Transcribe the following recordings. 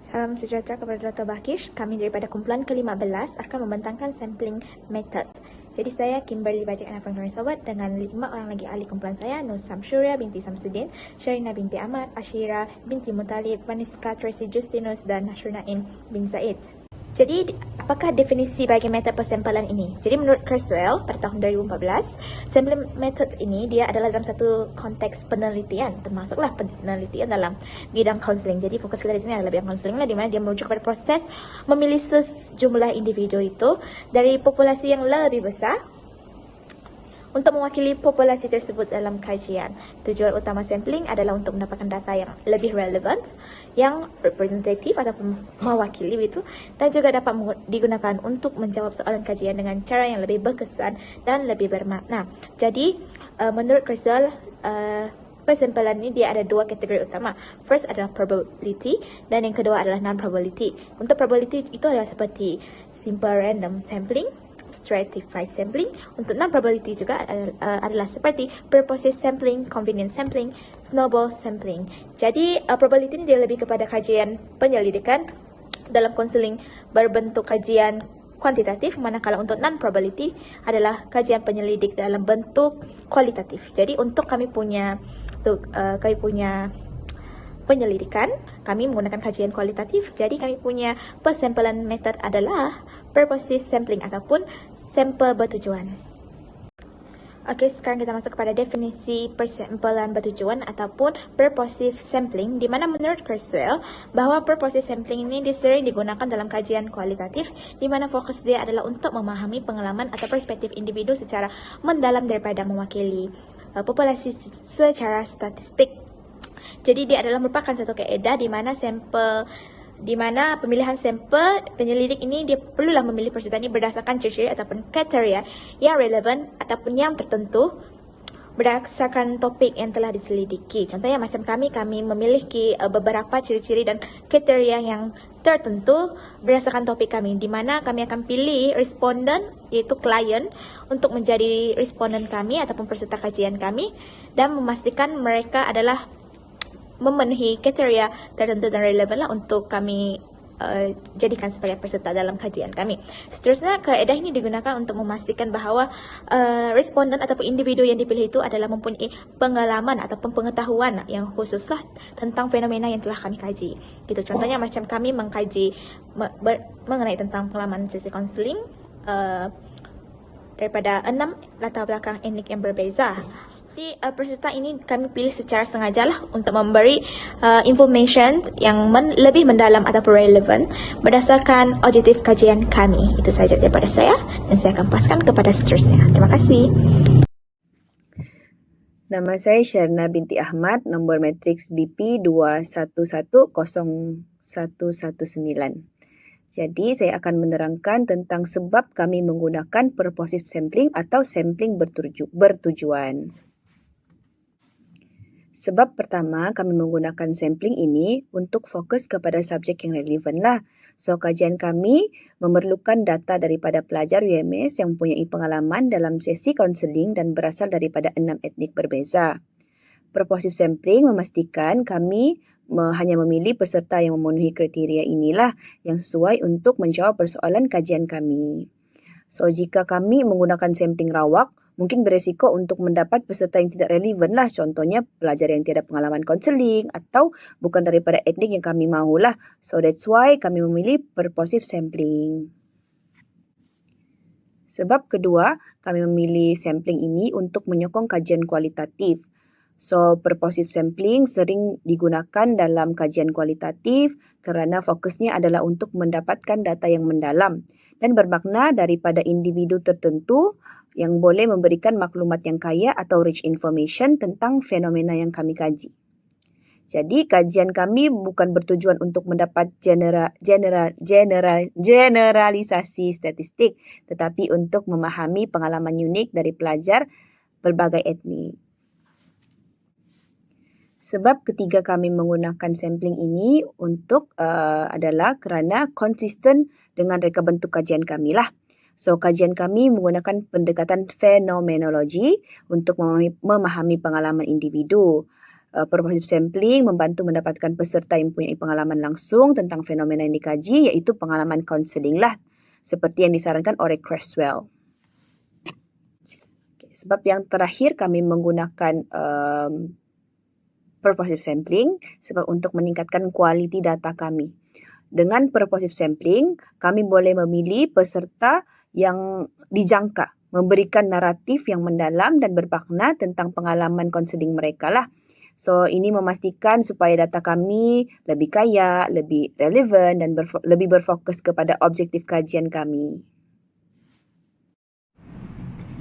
Salam sejahtera kepada Dr. Bakish. Kami daripada kumpulan ke-15 akan membentangkan sampling method. Jadi saya Kimberly Bajik Anak Pengetahuan Sobat dengan 5 orang lagi ahli kumpulan saya, Nur Samsyuria binti Samsudin, Sharina binti Ahmad, Ashira binti Mutalib, Vaniska Tracy Justinus dan Nashrul Naim bin Zaid. Jadi, apakah definisi bagi metode persampalan ini? Jadi, menurut Kurzweil pada tahun 2014, sampling method ini dia adalah dalam satu konteks penelitian, termasuklah penelitian dalam bidang kaunseling. Jadi, fokus kita di sini adalah bidang kaunseling, di mana dia merujuk kepada proses memilih sejumlah individu itu dari populasi yang lebih besar untuk mewakili populasi tersebut dalam kajian. Tujuan utama sampling adalah untuk mendapatkan data yang lebih relevan, yang representatif ataupun mewakili itu, dan juga dapat digunakan untuk menjawab soalan kajian dengan cara yang lebih berkesan dan lebih bermakna. Jadi, menurut Kurzweil, persampalan ini dia ada dua kategori utama. First adalah probability dan yang kedua adalah non-probability. Untuk probability itu adalah seperti simple random sampling, stratified sampling. Untuk non-probability juga adalah seperti purposive sampling, convenience sampling, snowball sampling. Jadi probability ini dia lebih kepada kajian penyelidikan dalam konseling berbentuk kajian kuantitatif, manakala untuk non-probability adalah kajian penyelidik dalam bentuk kualitatif. Jadi untuk kami punya penyelidikan, kami menggunakan kajian kualitatif. Jadi kami punya persampalan method adalah purposive sampling ataupun sampel bertujuan. Okey, sekarang kita masuk kepada definisi persampalan bertujuan ataupun purposive sampling, di mana menurut Kurzweil bahawa purposive sampling ini sering digunakan dalam kajian kualitatif, di mana fokus dia adalah untuk memahami pengalaman atau perspektif individu secara mendalam daripada mewakili populasi secara statistik. Jadi dia adalah merupakan satu kaedah di mana pemilihan sampel penyelidik ini dia perlulah memilih peserta ini berdasarkan ciri-ciri ataupun kriteria yang relevan ataupun yang tertentu berdasarkan topik yang telah diselidiki. Contohnya macam kami memiliki beberapa ciri-ciri dan kriteria yang tertentu berdasarkan topik kami, di mana kami akan pilih responden iaitu klien untuk menjadi responden kami ataupun peserta kajian kami dan memastikan mereka adalah memenuhi kriteria tertentu dan relevan lah untuk kami jadikan sebagai peserta dalam kajian kami. Seterusnya, kaedah ini digunakan untuk memastikan bahawa responden ataupun individu yang dipilih itu adalah mempunyai pengalaman ataupun pengetahuan yang khususlah tentang fenomena yang telah kami kaji. Gitu. Contohnya macam kami mengkaji mengenai tentang pengalaman sesi konseling daripada 6 latar belakang etnik yang berbeza. Jadi peserta ini kami pilih secara sengaja lah untuk memberi information yang lebih mendalam ataupun relevan berdasarkan objektif kajian kami. Itu sahaja daripada saya dan saya akan paskan kepada seterusnya. Terima kasih. Nama saya Sharina binti Ahmad, nombor matriks BP 21101119. Jadi saya akan menerangkan tentang sebab kami menggunakan purposive sampling atau sampling bertujuan. Sebab pertama, kami menggunakan sampling ini untuk fokus kepada subjek yang relevan lah. So, kajian kami memerlukan data daripada pelajar UMS yang mempunyai pengalaman dalam sesi konseling dan berasal daripada 6 etnik berbeza. Purposive sampling memastikan kami hanya memilih peserta yang memenuhi kriteria inilah yang sesuai untuk menjawab persoalan kajian kami. So, jika kami menggunakan sampling rawak, mungkin beresiko untuk mendapat peserta yang tidak relevan lah. Contohnya pelajar yang tiada pengalaman konseling atau bukan daripada etnik yang kami mahulah. So that's why kami memilih purposive sampling. Sebab kedua, kami memilih sampling ini untuk menyokong kajian kualitatif. So purposive sampling sering digunakan dalam kajian kualitatif kerana fokusnya adalah untuk mendapatkan data yang mendalam dan bermakna daripada individu tertentu yang boleh memberikan maklumat yang kaya atau rich information tentang fenomena yang kami kaji. Jadi, kajian kami bukan bertujuan untuk mendapat generalisasi statistik, tetapi untuk memahami pengalaman unik dari pelajar berbagai etnik. Sebab ketiga kami menggunakan sampling ini adalah kerana konsisten dengan reka bentuk kajian kami lah. So, kajian kami menggunakan pendekatan fenomenologi untuk memahami pengalaman individu. Purposive sampling membantu mendapatkan peserta yang mempunyai pengalaman langsung tentang fenomena yang dikaji, iaitu pengalaman kaunseling lah, seperti yang disarankan oleh Creswell. Sebab yang terakhir kami menggunakan purposive sampling sebab untuk meningkatkan kualiti data kami. Dengan purposive sampling, kami boleh memilih peserta yang dijangka, memberikan naratif yang mendalam dan bermakna tentang pengalaman kaunseling mereka lah. So, ini memastikan supaya data kami lebih kaya, lebih relevan dan lebih berfokus kepada objektif kajian kami.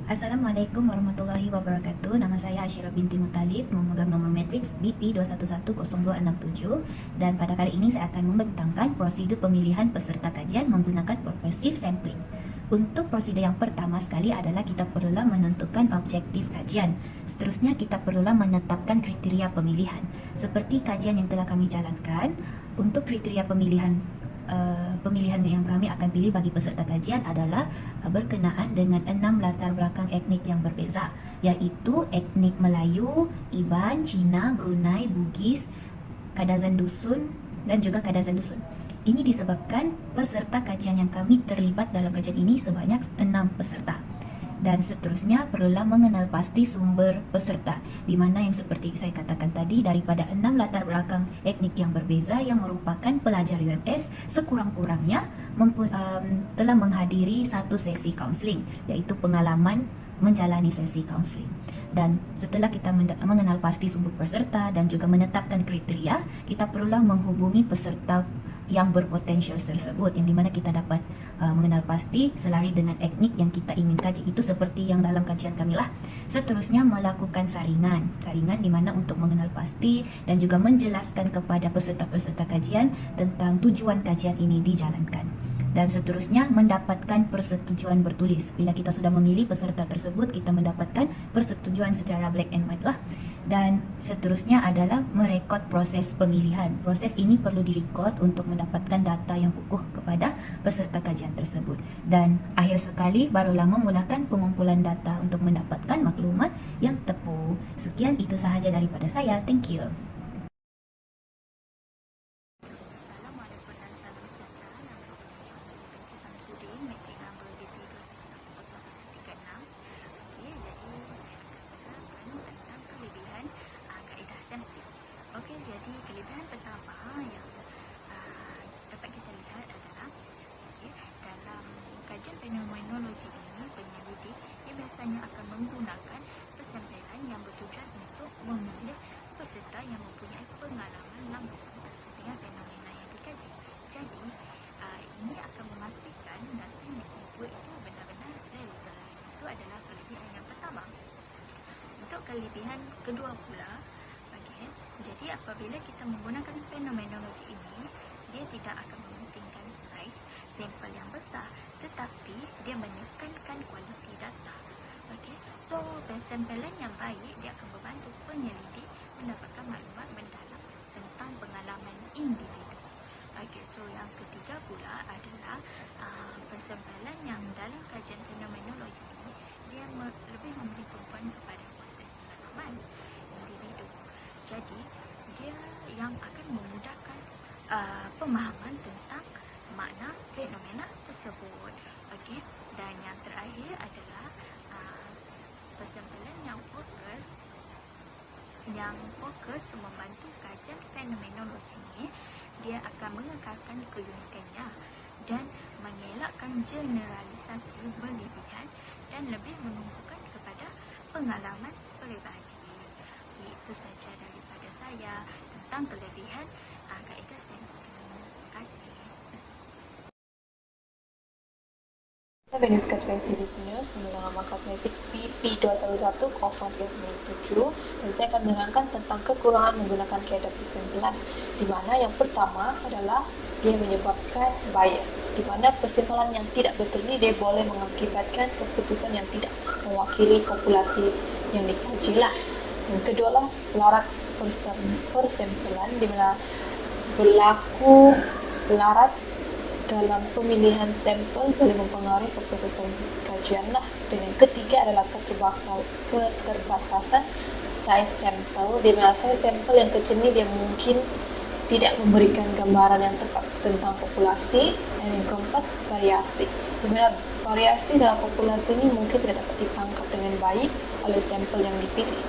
Assalamualaikum warahmatullahi wabarakatuh. Nama saya Ashira binti Mutalib, memegang nombor matriks BP 2110267, dan pada kali ini saya akan membentangkan prosedur pemilihan peserta kajian menggunakan purposive sampling. Untuk prosedur yang pertama sekali adalah kita perlulah menentukan objektif kajian. Seterusnya kita perlulah menetapkan kriteria pemilihan. Seperti kajian yang telah kami jalankan, untuk kriteria pemilihan yang kami akan pilih bagi peserta kajian adalah berkenaan dengan 6 latar belakang etnik yang berbeza, iaitu etnik Melayu, Iban, Cina, Brunei, Bugis, Kadazan Dusun dan juga Kadazan Dusun. Ini disebabkan peserta kajian yang kami terlibat dalam kajian ini sebanyak 6 peserta. Dan seterusnya perlulah mengenal pasti sumber peserta, di mana yang seperti saya katakan tadi, daripada 6 latar belakang etnik yang berbeza yang merupakan pelajar UMS sekurang-kurangnya telah menghadiri satu sesi kaunseling, iaitu pengalaman menjalani sesi kaunseling. Dan setelah kita mengenal pasti sumber peserta dan juga menetapkan kriteria, kita perlulah menghubungi peserta yang berpotensial tersebut, yang dimana kita dapat mengenal pasti selari dengan etnik yang kita ingin kaji, itu seperti yang dalam kajian kami lah. Seterusnya melakukan saringan di mana untuk mengenal pasti dan juga menjelaskan kepada peserta-peserta kajian tentang tujuan kajian ini dijalankan. Dan seterusnya mendapatkan persetujuan bertulis. Bila kita sudah memilih peserta tersebut, kita mendapatkan persetujuan secara black and white lah. Dan seterusnya adalah merekod proses pemilihan. Proses ini perlu direkod untuk mendapatkan data yang kukuh kepada peserta kajian tersebut. Dan akhir sekali barulah memulakan pengumpulan data untuk mendapatkan maklumat yang tepuh. Sekian, itu sahaja daripada saya. Thank you. Okey, jadi kelebihan pertama yang dapat kita lihat adalah dalam kajian fenomenologi ini, penyelidik biasanya akan menggunakan persampaian yang bertujuan untuk memilih peserta yang mempunyai pengalaman langsung dengan fenomena yang dikaji. Jadi, ini akan memastikan data yang diinput itu benar-benar relevan. Itu adalah kelebihan yang pertama. Untuk kelebihan kedua pula, jadi apabila kita menggunakan fenomenologi ini, dia tidak akan mementingkan saiz sampel yang besar, tetapi dia menekankan kualiti data. Okey, so persampelan yang baik dia akan membantu penyelidik mendapatkan maklumat mendalam tentang pengalaman individu. Okey, so yang ketiga pula adalah persampelan yang dalam kajian fenomenologi ini dia lebih memberi tumpuan kepada konteks pengalaman individu. Jadi dia yang akan memudahkan pemahaman tentang makna fenomena tersebut. Okey, dan yang terakhir adalah persampelan yang fokus membantu kajian fenomenologi ini. Dia akan mengekalkan keunikannya dan mengelakkan generalisasi berlebihan dan lebih menumpukan kepada pengalaman peribadi. Itu saja daripada saya tentang kelebihan kaedah sampling. Terima kasih. Saya Beniskat Versi di sini menggunakan markas matriks BP211037, dan saya akan menerangkan tentang kekurangan menggunakan kaedah persimpulan, di mana yang pertama adalah dia menyebabkan bias, di mana persimpulan yang tidak betul ini dia boleh mengakibatkan keputusan yang tidak mewakili populasi yang dikaji lah. Yang kedua lah larat persempelan, di mana berlaku larat dalam pemilihan sampel boleh mempengaruhi keputusan kajian lah. Dan yang ketiga adalah keterbatasan size sampel, di mana size sampel yang kecil ini dia mungkin tidak memberikan gambaran yang tepat tentang populasi. Dan yang keempat, variasi, di mana variasi dalam populasi ini mungkin tidak dapat ditangkap dengan baik oleh sampel yang dipilih.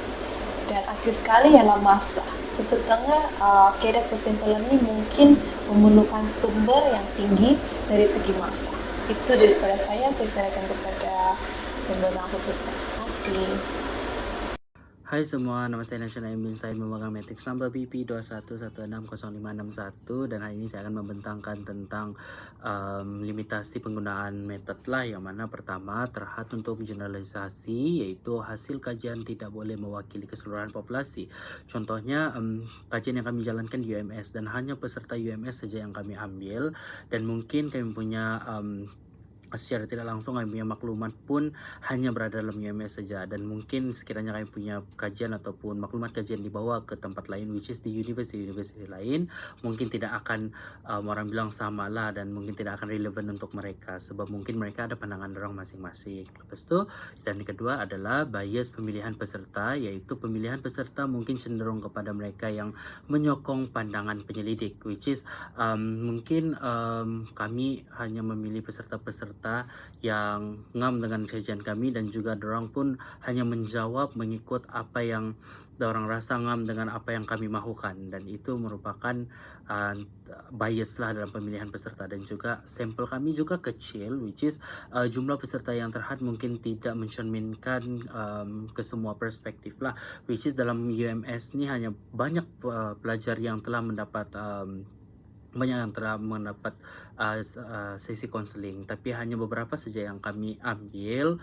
Dan akhir sekali ialah masa. Sesetengah kadar persimpulan ini mungkin memerlukan sumber yang tinggi dari segi masa. Itu daripada saya serahkan kepada pembuatan seterusnya. Terima kasih. Hai semua, nama saya National Emin, saya memegang matriks number BP 21160561 dan hari ini saya akan membentangkan tentang limitasi penggunaan metode lah, yang mana pertama terhad untuk generalisasi, yaitu hasil kajian tidak boleh mewakili keseluruhan populasi. Contohnya kajian yang kami jalankan di UMS dan hanya peserta UMS saja yang kami ambil, dan mungkin kami punya secara tidak langsung kami punya maklumat pun hanya berada dalam UMS saja, dan mungkin sekiranya kami punya kajian ataupun maklumat kajian dibawa ke tempat lain, which is di university lain, mungkin tidak akan orang bilang sama lah, dan mungkin tidak akan relevan untuk mereka sebab mungkin mereka ada pandangan orang masing-masing. Lepas tu, dan yang kedua adalah bias pemilihan peserta, yaitu pemilihan peserta mungkin cenderung kepada mereka yang menyokong pandangan penyelidik, which is mungkin kami hanya memilih peserta-peserta yang ngam dengan kajian kami, dan juga dorang pun hanya menjawab mengikut apa yang dorang rasa ngam dengan apa yang kami mahukan, dan itu merupakan bias lah dalam pemilihan peserta. Dan juga sampel kami juga kecil, which is jumlah peserta yang terhad mungkin tidak mencerminkan ke semua perspektif lah, which is dalam UMS ni hanya banyak pelajar yang telah mendapat sesi konseling, tapi hanya beberapa saja yang kami ambil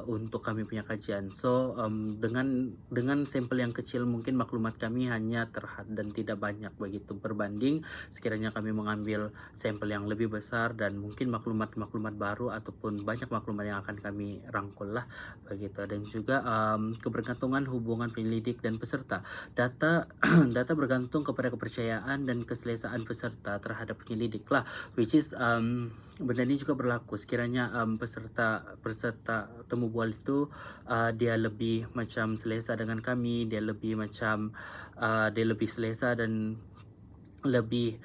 untuk kami punya kajian. So dengan sampel yang kecil mungkin maklumat kami hanya terhad dan tidak banyak begitu, berbanding sekiranya kami mengambil sampel yang lebih besar dan mungkin maklumat-maklumat baru ataupun banyak maklumat yang akan kami rangkul lah begitu. Dan juga kebergantungan hubungan penyelidik dan peserta. Data bergantung kepada kepercayaan dan keselesaan peserta terhadap penyelidik lah, which is benda ini juga berlaku sekiranya peserta temu bual itu dia lebih macam selesa dengan kami, dia lebih selesa dan lebih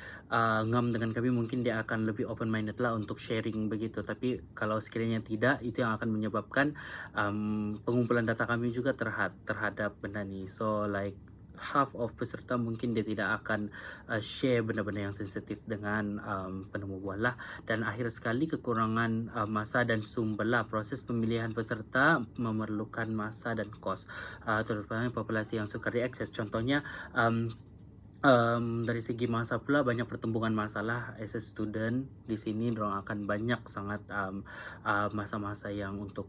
ngam dengan kami, mungkin dia akan lebih open minded lah untuk sharing begitu. Tapi kalau sekiranya tidak, itu yang akan menyebabkan pengumpulan data kami juga terhadap benda ni. So like half of peserta mungkin dia tidak akan share benda-benda yang sensitif dengan penemu bual lah. Dan akhir sekali, kekurangan masa dan sumber lah. Proses pemilihan peserta memerlukan masa dan kos, terutama populasi yang sukar diakses. Contohnya dari segi masa pula, banyak pertumbuhan masalah as a student di sini. Dorang akan banyak sangat masa-masa yang untuk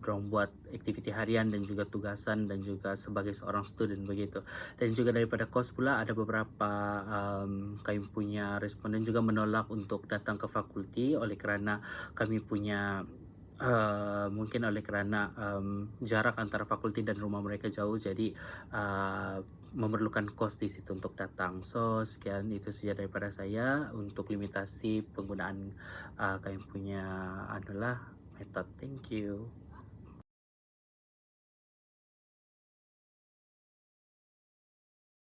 dorang buat aktiviti harian dan juga tugasan dan juga sebagai seorang student begitu. Dan juga daripada kos pula, ada beberapa kami punya responden juga menolak untuk datang ke fakulti oleh kerana kami punya mungkin oleh kerana jarak antara fakulti dan rumah mereka jauh, jadi memerlukan kos di situ untuk datang. So sekian itu saja daripada saya untuk limitasi penggunaan kami punya metode. Thank you.